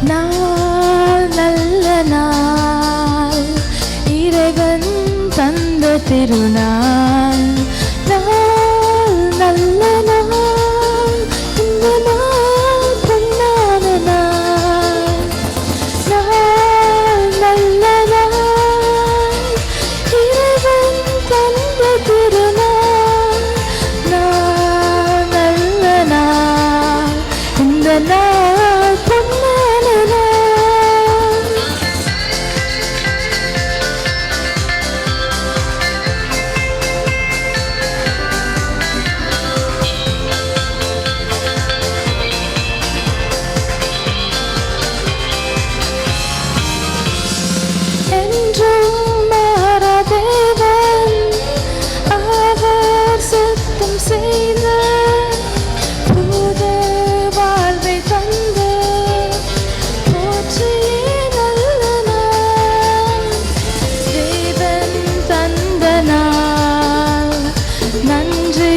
நாள் நல்ல நாள், இறைவன் தந்த திருநாள். நாள் நல்ல நாள், இந்த நாள் பொன்னான நாள். நாள் நல்ல நாள், இறைவன் தந்த திருநாள். நாள் நல்ல நாள், இந்த நாள் பொன்னான நாள். என்றும் மாறாதேவன், அவர் சுத்தம் செய்த புது வாழ்வை தந்து போற்றியே நல்ல நாள். தேவன் தந்த நாள், நன்றி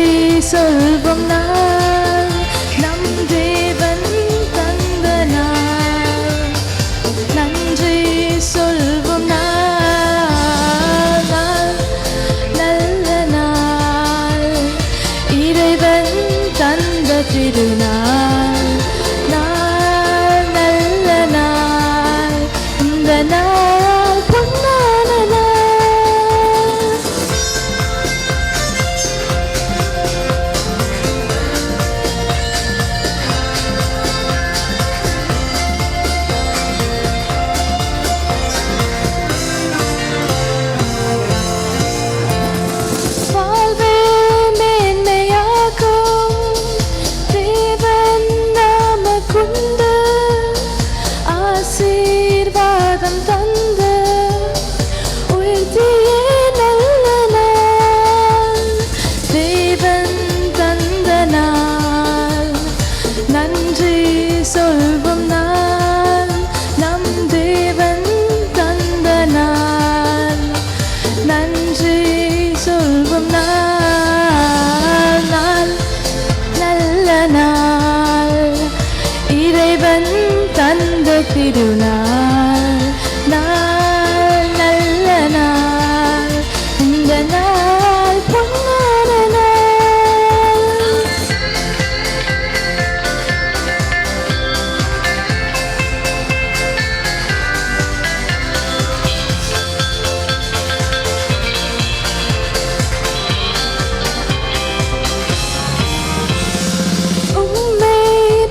சொல்வோம் நாள். நம் தேவன் தந்த நாள், நன்றி சொல்வோம் நாள். நாள் நல்ல நாள், இறைவன் தந்த திருநாள். நாள் நல்ல நாள், இந்த நாள் பொன்னான நாள். வாழ்வே மேன்மையாக்கும் தேவன் நமக்குண்டு, ஆசீர்வாதம் தந்து உயர்த்தியே நல்ல நாள். தேவன் தந்த நாள், நன்றி சொல்வோம் நாள். நம் தேவன் தந்த நாள், நன்றி சொல்வோம் நாள். நாள் நல்ல நாள், இறைவன் தந்த திருநாள். நாள் நல்ல நாள், இந்த நாள் பொன்னான நாள். உம்மை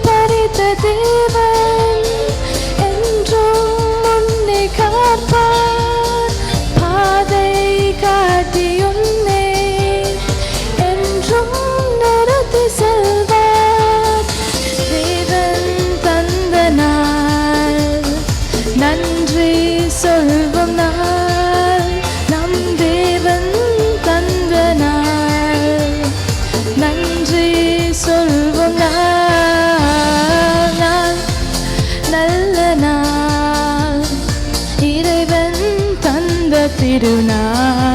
படைத்த தேவன் என்றும் உன்னை காப்பார். பாதை காட்டி உன்னை என்றும் நடத்தி செல்வார். தேவன் தந்த நாள், நன்றி சொல்வோம் நாள். நம் தேவன் தந்த நாள், நன்றி சொல்வோம் நாள். நாள் நல்ல நாள், இறைவன் தந்த திருநாள்.